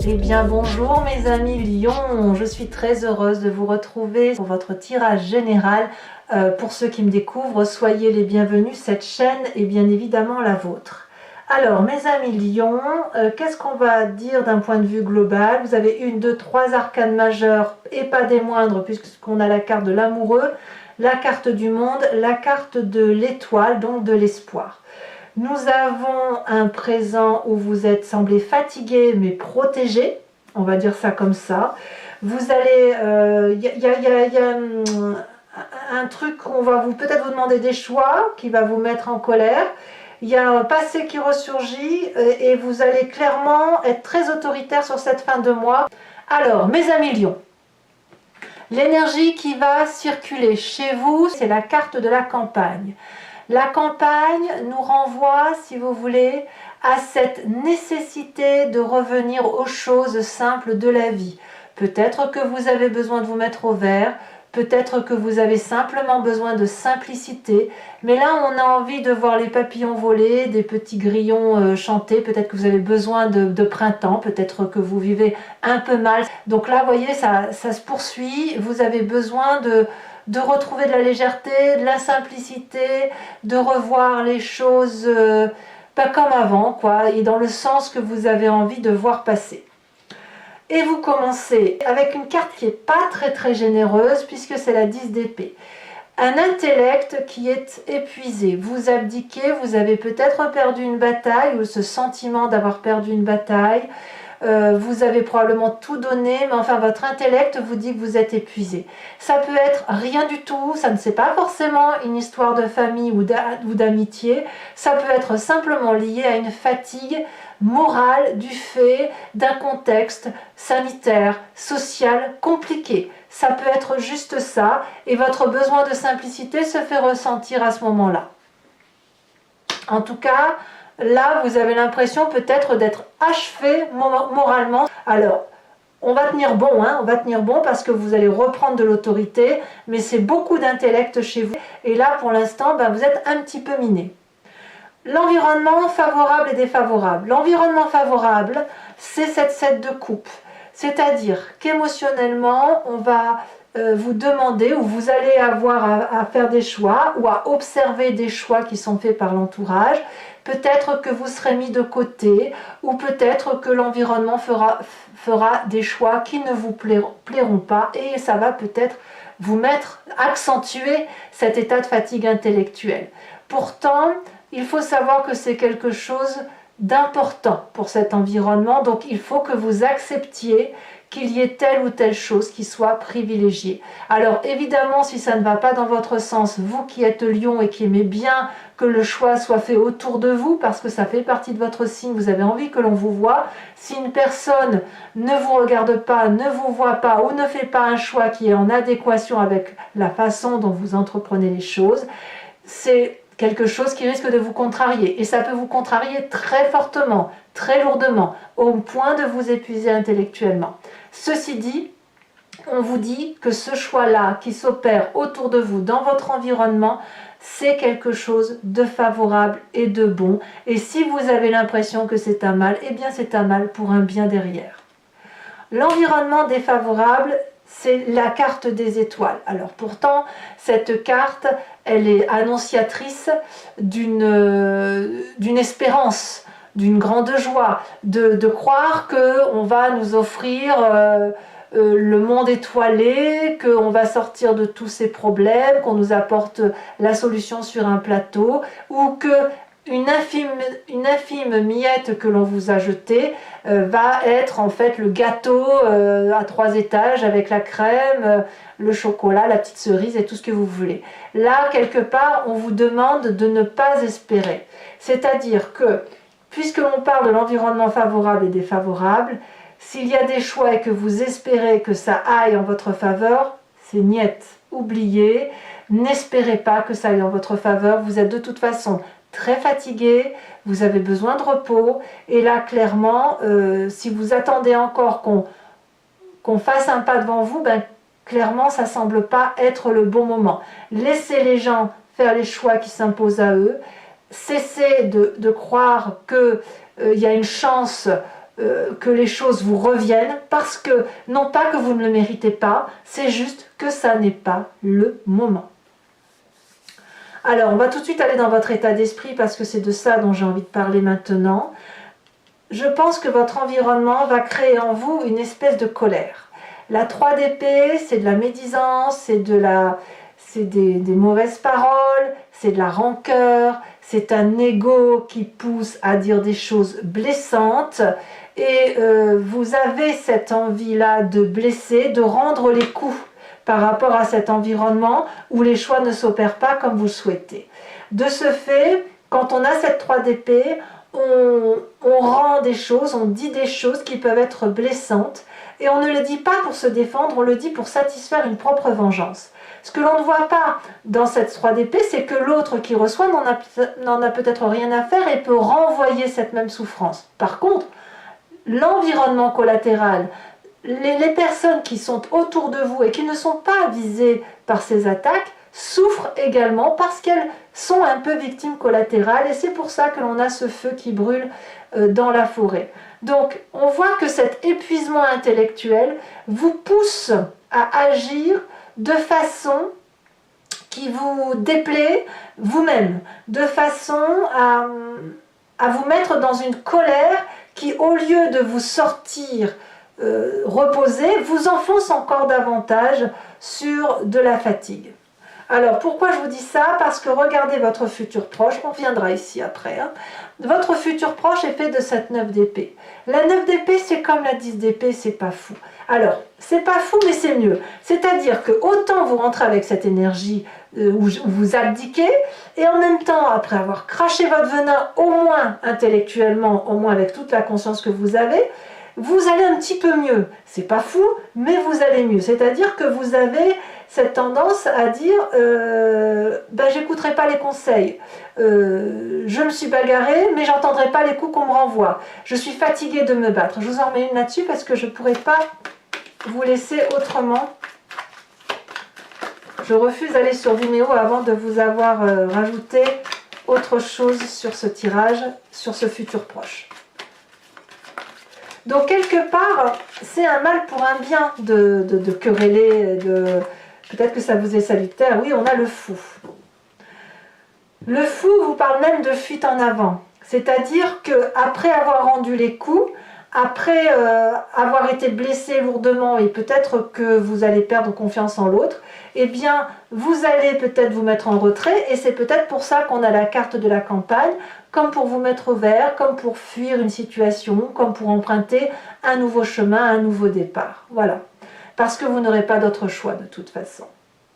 Eh bien bonjour mes amis Lions, je suis très heureuse de vous retrouver pour votre tirage général. Pour ceux qui me découvrent, soyez les bienvenus, cette chaîne est bien évidemment la vôtre. Alors mes amis Lions, qu'est-ce qu'on va dire d'un point de vue global? Vous avez 1, 2, 3 arcanes majeures et pas des moindres puisqu'on a la carte de l'amoureux, la carte du monde, la carte de l'étoile, donc de l'espoir. Nous avons un présent où vous êtes semblé fatigué mais protégé, on va dire ça comme ça. Vous allez, y a un truc qu'on va peut-être vous demander des choix, qui va vous mettre en colère. Il y a un passé qui ressurgit et vous allez clairement être très autoritaire sur cette fin de mois. Alors, mes amis Lions, l'énergie qui va circuler chez vous, c'est la carte de la campagne. La campagne nous renvoie, si vous voulez, à cette nécessité de revenir aux choses simples de la vie. Peut-être que vous avez besoin de vous mettre au vert, peut-être que vous avez simplement besoin de simplicité, mais là on a envie de voir les papillons voler, des petits grillons chanter, peut-être que vous avez besoin de printemps, peut-être que vous vivez un peu mal. Donc là, vous voyez, ça se poursuit, vous avez besoin de retrouver de la légèreté, de la simplicité, de revoir les choses pas comme avant, quoi, et dans le sens que vous avez envie de voir passer. Et vous commencez avec une carte qui n'est pas très généreuse puisque c'est la 10 d'épée. Un intellect qui est épuisé, vous abdiquez, vous avez peut-être perdu une bataille ou ce sentiment d'avoir perdu une bataille. Vous avez probablement tout donné, mais enfin votre intellect vous dit que vous êtes épuisé. Ça peut être rien du tout, ça ne c'est pas forcément une histoire de famille ou d'amitié, ça peut être simplement lié à une fatigue morale du fait d'un contexte sanitaire, social compliqué. Ça peut être juste ça, et votre besoin de simplicité se fait ressentir à ce moment-là. En tout cas, là, vous avez l'impression peut-être d'être achevé moralement. Alors, on va tenir bon, hein, on va tenir bon parce que vous allez reprendre de l'autorité, mais c'est beaucoup d'intellect chez vous. Et là, pour l'instant, vous êtes un petit peu miné. L'environnement favorable et défavorable. L'environnement favorable, c'est cette 7 de coupe. C'est-à-dire qu'émotionnellement, on va vous demander, ou vous allez avoir à faire des choix, ou à observer des choix qui sont faits par l'entourage. Peut-être que vous serez mis de côté, ou peut-être que l'environnement fera des choix qui ne vous plairont pas, et ça va peut-être vous accentuer cet état de fatigue intellectuelle. Pourtant, il faut savoir que c'est quelque chose d'important pour cet environnement, donc il faut que vous acceptiez qu'il y ait telle ou telle chose qui soit privilégiée. Alors évidemment, si ça ne va pas dans votre sens, vous qui êtes Lion et qui aimez bien que le choix soit fait autour de vous, parce que ça fait partie de votre signe, vous avez envie que l'on vous voit. Si une personne ne vous regarde pas, ne vous voit pas ou ne fait pas un choix qui est en adéquation avec la façon dont vous entreprenez les choses, c'est quelque chose qui risque de vous contrarier. Et ça peut vous contrarier très fortement, très lourdement, au point de vous épuiser intellectuellement. Ceci dit, on vous dit que ce choix-là qui s'opère autour de vous, dans votre environnement, c'est quelque chose de favorable et de bon. Et si vous avez l'impression que c'est un mal, eh bien c'est un mal pour un bien derrière. L'environnement défavorable, c'est la carte des étoiles. Alors pourtant, cette carte, elle est annonciatrice d'une espérance, d'une grande joie, de croire qu'on va nous offrir le monde étoilé, qu'on va sortir de tous ces problèmes, qu'on nous apporte la solution sur un plateau, ou que une infime miette que l'on vous a jetée va être en fait le gâteau à 3 étages avec la crème, le chocolat, la petite cerise et tout ce que vous voulez. Là, quelque part, on vous demande de ne pas espérer. C'est-à-dire que, puisque l'on parle de l'environnement favorable et défavorable, s'il y a des choix et que vous espérez que ça aille en votre faveur, c'est niette. Oubliez, n'espérez pas que ça aille en votre faveur. Vous êtes de toute façon très fatigué, vous avez besoin de repos, et là clairement, si vous attendez encore qu'on fasse un pas devant vous, clairement ça ne semble pas être le bon moment. Laissez les gens faire les choix qui s'imposent à eux, cessez de croire qu'il y a une chance que les choses vous reviennent, parce que, non pas que vous ne le méritez pas, c'est juste que ça n'est pas le moment. Alors, on va tout de suite aller dans votre état d'esprit, parce que c'est de ça dont j'ai envie de parler maintenant. Je pense que votre environnement va créer en vous une espèce de colère. La 3 d'épée, c'est de la médisance, c'est des mauvaises paroles, c'est de la rancœur, c'est un ego qui pousse à dire des choses blessantes, et vous avez cette envie-là de blesser, de rendre les coups par rapport à cet environnement où les choix ne s'opèrent pas comme vous le souhaitez. De ce fait, quand on a cette 3 d'épée, on rend des choses, on dit des choses qui peuvent être blessantes, et on ne le dit pas pour se défendre, on le dit pour satisfaire une propre vengeance. Ce que l'on ne voit pas dans cette 3 d'épée, c'est que l'autre qui reçoit n'en a peut-être rien à faire et peut renvoyer cette même souffrance. Par contre, l'environnement collatéral, les personnes qui sont autour de vous et qui ne sont pas visées par ces attaques, souffrent également parce qu'elles sont un peu victimes collatérales, et c'est pour ça que l'on a ce feu qui brûle dans la forêt. Donc on voit que cet épuisement intellectuel vous pousse à agir de façon qui vous déplaît vous-même, de façon à vous mettre dans une colère qui, au lieu de vous sortir reposer, vous enfonce encore davantage sur de la fatigue. Alors, pourquoi je vous dis ça? Parce que regardez votre futur proche, on reviendra ici après. Votre futur proche est fait de cette 9 d'épée. La 9 d'épée, c'est comme la 10 d'épée, c'est pas fou. Alors, c'est pas fou, mais c'est mieux. C'est-à-dire que autant vous rentrez avec cette énergie où vous abdiquez, et en même temps, après avoir craché votre venin, au moins intellectuellement, au moins avec toute la conscience que vous avez, vous allez un petit peu mieux. C'est pas fou, mais vous allez mieux. C'est-à-dire que vous avez cette tendance à dire j'écouterai pas les conseils, je me suis bagarrée, mais j'entendrai pas les coups qu'on me renvoie. Je suis fatiguée de me battre. Je vous en remets une là-dessus parce que je pourrais pas vous laisser autrement. Je refuse d'aller sur Vimeo avant de vous avoir rajouté autre chose sur ce tirage, sur ce futur proche. Donc quelque part, c'est un mal pour un bien de quereller, peut-être que ça vous est salutaire. Oui, on a le fou. Le fou vous parle même de fuite en avant. C'est-à-dire qu'après avoir rendu les coups, après avoir été blessé lourdement, et peut-être que vous allez perdre confiance en l'autre, eh bien, vous allez peut-être vous mettre en retrait, et c'est peut-être pour ça qu'on a la carte de la campagne, comme pour vous mettre au vert, comme pour fuir une situation, comme pour emprunter un nouveau chemin, un nouveau départ. Voilà. Parce que vous n'aurez pas d'autre choix de toute façon.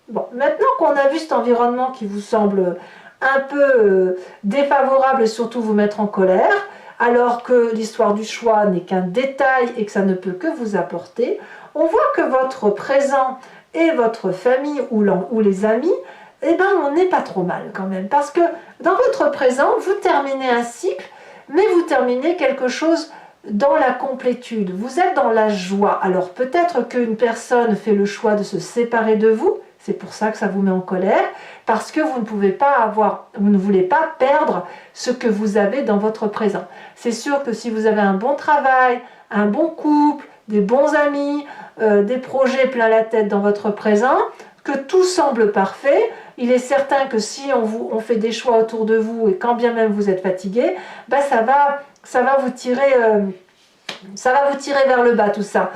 Bon, maintenant qu'on a vu cet environnement qui vous semble un peu défavorable et surtout vous mettre en colère, alors que l'histoire du choix n'est qu'un détail et que ça ne peut que vous apporter, on voit que votre présent et votre famille ou les amis, eh ben on n'est pas trop mal quand même, parce que dans votre présent, vous terminez un cycle, mais vous terminez quelque chose dans la complétude, vous êtes dans la joie. Alors peut-être qu'une personne fait le choix de se séparer de vous, c'est pour ça que ça vous met en colère, parce que vous ne voulez pas perdre ce que vous avez dans votre présent. C'est sûr que si vous avez un bon travail, un bon couple, des bons amis, des projets plein la tête dans votre présent, que tout semble parfait, il est certain que si on fait des choix autour de vous et quand bien même vous êtes fatigué, ça va vous tirer vers le bas tout ça.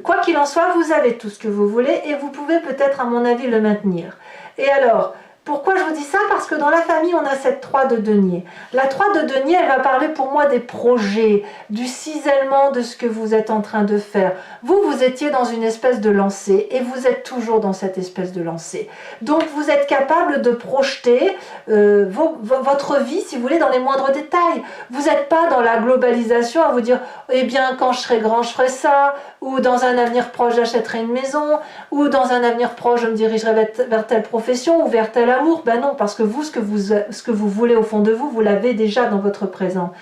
Quoi qu'il en soit, vous avez tout ce que vous voulez et vous pouvez peut-être à mon avis le maintenir. Et alors, pourquoi je vous dis ça? Parce que dans la famille, on a cette 3 de denier. La 3 de denier, elle va parler pour moi des projets, du cisaillement de ce que vous êtes en train de faire. Vous étiez dans une espèce de lancée et vous êtes toujours dans cette espèce de lancée. Donc vous êtes capable de projeter votre vie, si vous voulez, dans les moindres détails. Vous n'êtes pas dans la globalisation à vous dire « Eh bien, quand je serai grand, je ferai ça » ou « Dans un avenir proche, j'achèterai une maison » ou « Dans un avenir proche, je me dirigerai vers telle profession ou vers tel amour ». l'amour? Ben non, parce que vous, ce que vous voulez au fond de vous, vous l'avez déjà dans votre présent.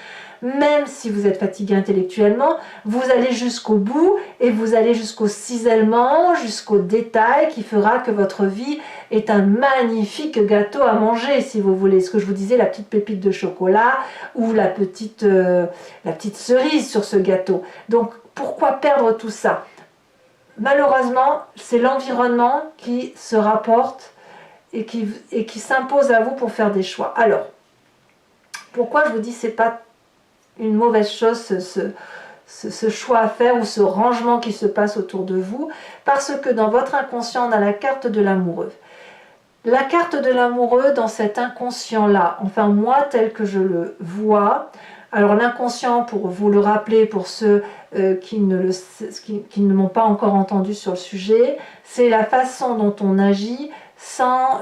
Même si vous êtes fatigué intellectuellement, vous allez jusqu'au bout et vous allez jusqu'au cisaillement, jusqu'au détail qui fera que votre vie est un magnifique gâteau à manger, si vous voulez. Ce que je vous disais, la petite pépite de chocolat ou la petite cerise sur ce gâteau. Donc, pourquoi perdre tout ça? Malheureusement, c'est l'environnement qui se rapporte et qui s'impose à vous pour faire des choix. Alors, pourquoi je vous dis que ce n'est pas une mauvaise chose ce choix à faire ou ce rangement qui se passe autour de vous? Parce que dans votre inconscient, on a la carte de l'amoureux. La carte de l'amoureux dans cet inconscient-là, enfin moi tel que je le vois, alors l'inconscient, pour vous le rappeler, pour ceux qui ne m'ont pas encore entendu sur le sujet, c'est la façon dont on agit sans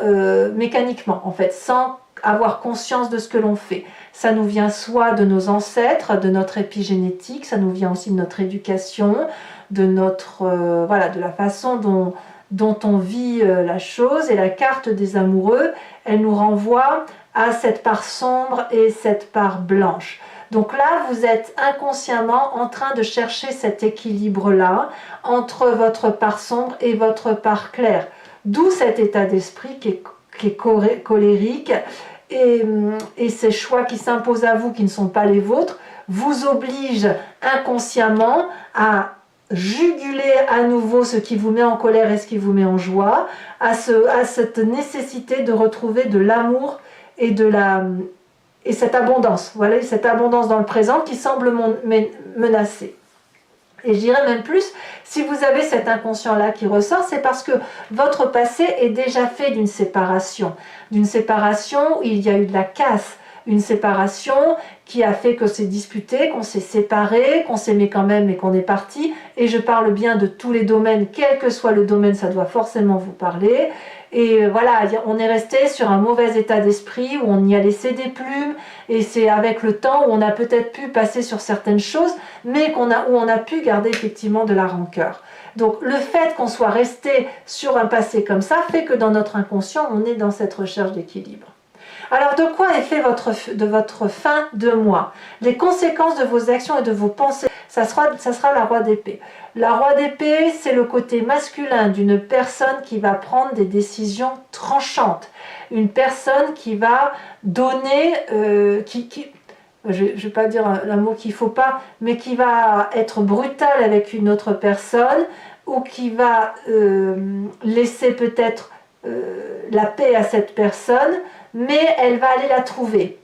mécaniquement, en fait, sans avoir conscience de ce que l'on fait. Ça nous vient soit de nos ancêtres, de notre épigénétique, ça nous vient aussi de notre éducation, de de la façon dont on vit la chose. Et la carte des amoureux, elle nous renvoie à cette part sombre et cette part blanche. Donc là, vous êtes inconsciemment en train de chercher cet équilibre-là entre votre part sombre et votre part claire. D'où cet état d'esprit qui est colérique et ces choix qui s'imposent à vous, qui ne sont pas les vôtres, vous obligent inconsciemment à juguler à nouveau ce qui vous met en colère et ce qui vous met en joie, à cette nécessité de retrouver de l'amour et cette abondance, voilà, cette abondance dans le présent qui semble menacée. Et je dirais même plus, si vous avez cet inconscient-là qui ressort, c'est parce que votre passé est déjà fait d'une séparation où il y a eu de la casse, une séparation qui a fait que c'est disputé, qu'on s'est séparé, qu'on s'aimait quand même et qu'on est parti. Et je parle bien de tous les domaines, quel que soit le domaine, ça doit forcément vous parler. Et voilà, on est resté sur un mauvais état d'esprit où on y a laissé des plumes. Et c'est avec le temps où on a peut-être pu passer sur certaines choses, mais où on a pu garder effectivement de la rancœur. Donc le fait qu'on soit resté sur un passé comme ça fait que dans notre inconscient, on est dans cette recherche d'équilibre. Alors de quoi est fait votre fin de mois? Les conséquences de vos actions et de vos pensées, ça sera la roi d'épée. La roi d'épée, c'est le côté masculin d'une personne qui va prendre des décisions tranchantes. Une personne qui va donner, je ne vais pas dire un mot qu'il ne faut pas, mais qui va être brutale avec une autre personne ou qui va laisser peut-être la paix à cette personne, mais elle va aller la trouver.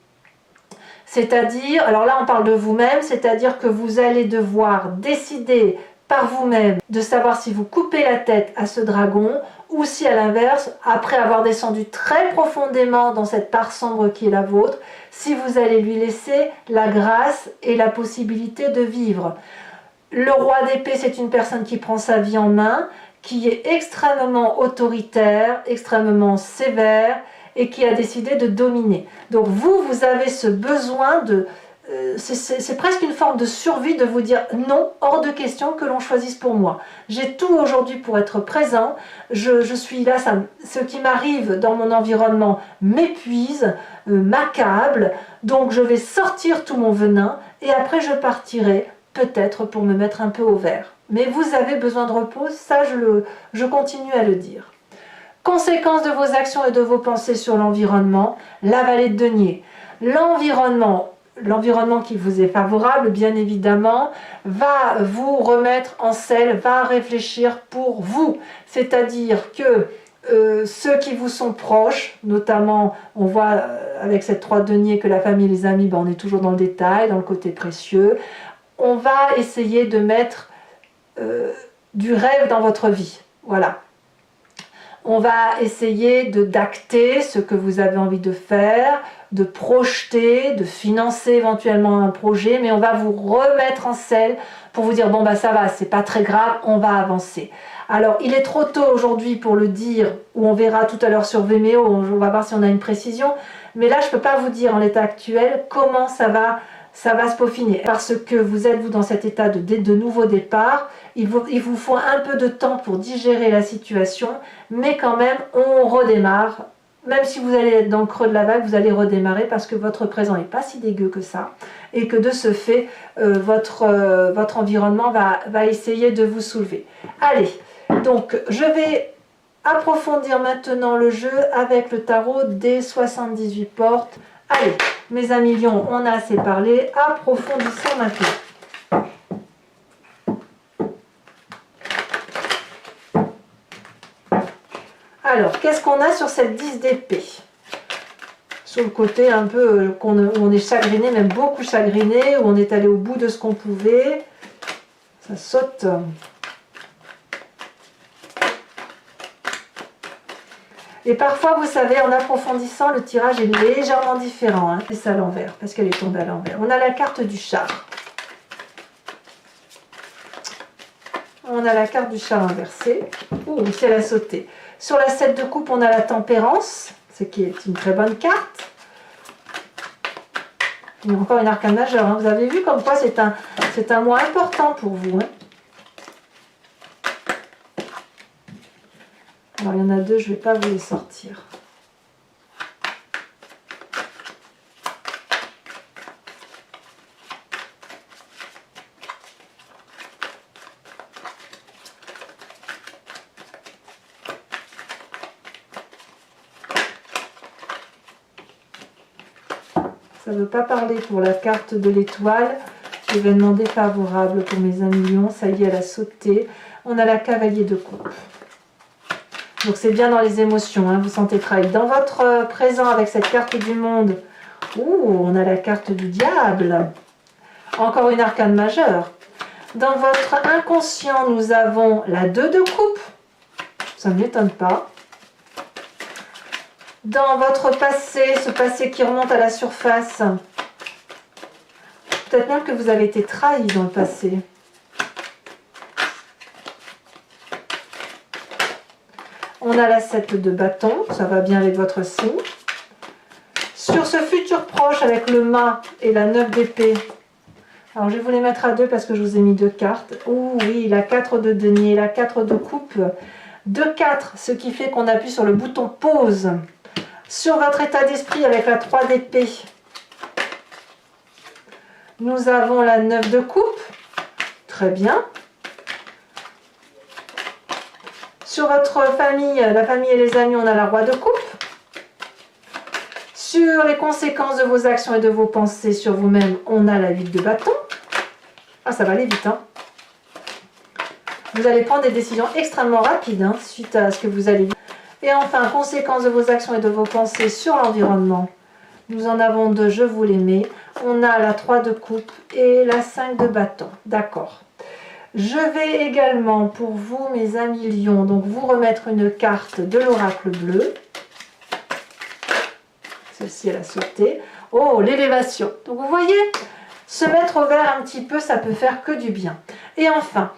C'est-à-dire, alors là on parle de vous-même, c'est-à-dire que vous allez devoir décider par vous-même de savoir si vous coupez la tête à ce dragon ou si à l'inverse, après avoir descendu très profondément dans cette part sombre qui est la vôtre, si vous allez lui laisser la grâce et la possibilité de vivre. Le roi d'épée, c'est une personne qui prend sa vie en main, qui est extrêmement autoritaire, extrêmement sévère, et qui a décidé de dominer. Donc vous avez ce besoin de... c'est presque une forme de survie de vous dire non, hors de question que l'on choisisse pour moi. J'ai tout aujourd'hui pour être présent, je suis là, ce qui m'arrive dans mon environnement m'épuise, m'accable, donc je vais sortir tout mon venin et après je partirai peut-être pour me mettre un peu au vert. Mais vous avez besoin de repos, ça je continue à le dire. Conséquence de vos actions et de vos pensées sur l'environnement, la vallée de denier. L'environnement qui vous est favorable, bien évidemment, va vous remettre en selle, va réfléchir pour vous. C'est-à-dire que ceux qui vous sont proches, notamment, on voit avec cette 3 de denier que la famille et les amis, on est toujours dans le détail, dans le côté précieux. On va essayer de mettre du rêve dans votre vie. Voilà. On va essayer d'acter ce que vous avez envie de faire, de projeter, de financer éventuellement un projet, mais on va vous remettre en selle pour vous dire bon bah ça va, c'est pas très grave, on va avancer. Alors il est trop tôt aujourd'hui pour le dire, ou on verra tout à l'heure sur Vimeo, on va voir si on a une précision, mais là je peux pas vous dire en l'état actuel comment ça va se peaufiner, parce que vous êtes dans cet état de nouveau départ. Il vous faut un peu de temps pour digérer la situation, mais quand même on redémarre même si vous allez être dans le creux de la vague, vous allez redémarrer parce que votre présent n'est pas si dégueu que ça. Et que de ce fait, votre environnement va essayer de vous soulever. Allez, donc je vais approfondir maintenant le jeu avec le tarot des 78 portes. Allez, mes amis lions, on a assez parlé, approfondissons maintenant. Alors, qu'est-ce qu'on a sur cette 10 d'épée? Sur le côté un peu où on est chagriné, même beaucoup chagriné, où on est allé au bout de ce qu'on pouvait. Ça saute. Et parfois, vous savez, en approfondissant, le tirage est légèrement différent. Hein. C'est ça à l'envers, parce qu'elle est tombée à l'envers. On a la carte du char. On a la carte du char inversée. Ouh, si elle a sauté. Sur la 7 de coupe, on a la tempérance, ce qui est une très bonne carte. Il y a encore une arcane majeure. Hein. Vous avez vu comme quoi c'est un mois important pour vous. Hein. Alors, il y en a deux, je ne vais pas vous les sortir. Ça ne veut pas parler pour la carte de l'étoile. Événement défavorable pour mes amis lions. Ça y est, elle a sauté. On a la cavalier de coupe. Donc c'est bien dans les émotions, hein, vous sentez trahi. Dans votre présent avec cette carte du monde, on a la carte du diable. Encore une arcane majeure. Dans votre inconscient, nous avons la 2 de coupe. Ça ne m'étonne pas. Dans votre passé, ce passé qui remonte à la surface, peut-être même que vous avez été trahi dans le passé. On a la 7 de bâton, ça va bien avec votre signe. Sur ce futur proche avec le mât et la 9 d'épée, alors je vais vous les mettre à deux parce que je vous ai mis deux cartes. Ouh oui, la 4 de denier, la 4 de coupe, 2-4, ce qui fait qu'on appuie sur le bouton pause. Sur votre état d'esprit avec la 3 d'épée, nous avons la 9 de coupe, très bien. Sur votre famille, la famille et les amis, on a la roi de coupe. Sur les conséquences de vos actions et de vos pensées sur vous-même, on a la 8 de bâton. Ah, ça va aller vite, hein. Vous allez prendre des décisions extrêmement rapides, hein, suite à ce que vous allez vivre. Et enfin, conséquences de vos actions et de vos pensées sur l'environnement. Nous en avons deux, je vous les mets. On a la 3 de coupe et la 5 de bâton. D'accord. Je vais également pour vous, mes amis lions, donc vous remettre une carte de l'oracle bleu. Celle-ci, elle a sauté. Oh, l'élévation. Donc vous voyez, se mettre au vert un petit peu, ça peut faire que du bien. Et enfin,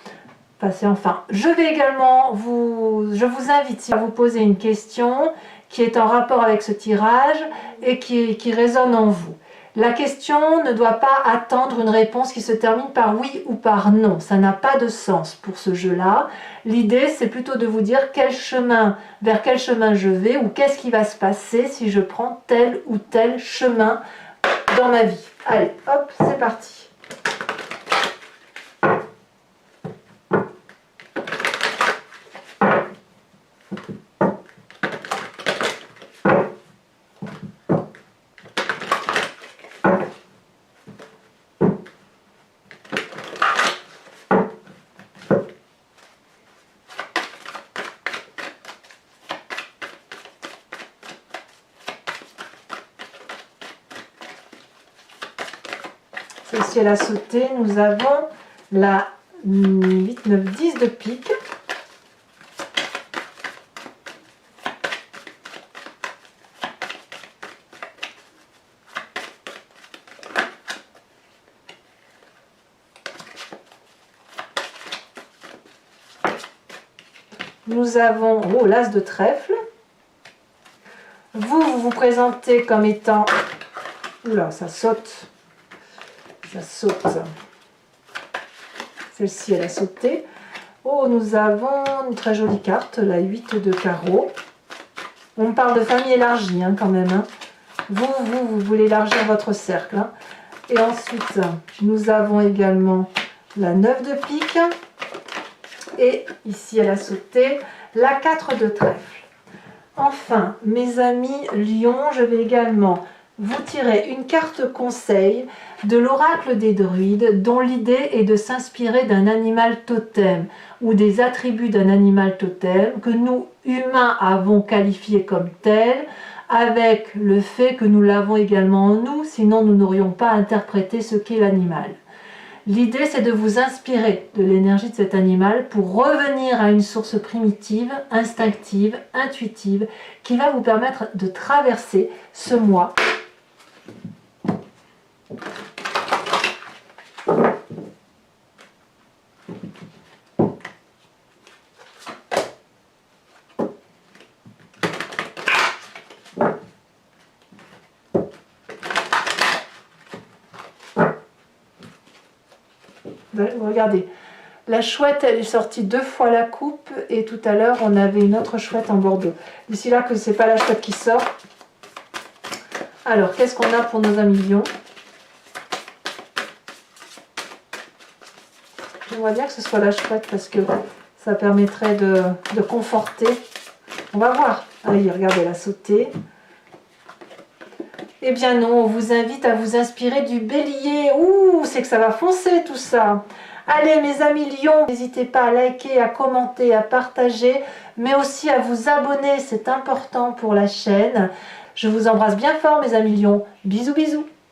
je vais également je vous invite à vous poser une question qui est en rapport avec ce tirage et qui résonne en vous. La question ne doit pas attendre une réponse qui se termine par oui ou par non. Ça n'a pas de sens pour ce jeu-là. L'idée, c'est plutôt de vous dire vers quel chemin je vais ou qu'est-ce qui va se passer si je prends tel ou tel chemin dans ma vie. Allez, hop, c'est parti. Celle-ci, elle a sauté. Nous avons la 8, 9, 10 de pique. Nous avons l'as de trèfle. Vous vous présentez comme étant... Oula, ça saute. Ça saute. Celle-ci, elle a sauté. Oh, nous avons une très jolie carte, la 8 de carreau. On parle de famille élargie hein, quand même. Hein. Vous voulez élargir votre cercle. Hein. Et ensuite, nous avons également la 9 de pique. Et ici, elle a sauté la 4 de trèfle. Enfin, mes amis Lion, je vais également vous tirer une carte conseil de l'oracle des druides dont l'idée est de s'inspirer d'un animal totem ou des attributs d'un animal totem que nous, humains, avons qualifié comme tel avec le fait que nous l'avons également en nous, sinon nous n'aurions pas interprété ce qu'est l'animal. L'idée, c'est de vous inspirer de l'énergie de cet animal pour revenir à une source primitive, instinctive, intuitive, qui va vous permettre de traverser ce mois. Regardez, la chouette, elle est sortie 2 fois la coupe et tout à l'heure, on avait une autre chouette en bordeaux. D'ici là que c'est pas la chouette qui sort. Alors, qu'est-ce qu'on a pour nos amis lions? J'aimerais bien que ce soit la chouette parce que ça permettrait de conforter. On va voir. Allez, regardez, elle a sauté. Eh bien non, on vous invite à vous inspirer du bélier. Ouh, c'est que ça va foncer tout ça. Allez mes amis lions, n'hésitez pas à liker, à commenter, à partager, mais aussi à vous abonner, c'est important pour la chaîne. Je vous embrasse bien fort mes amis lions. Bisous bisous.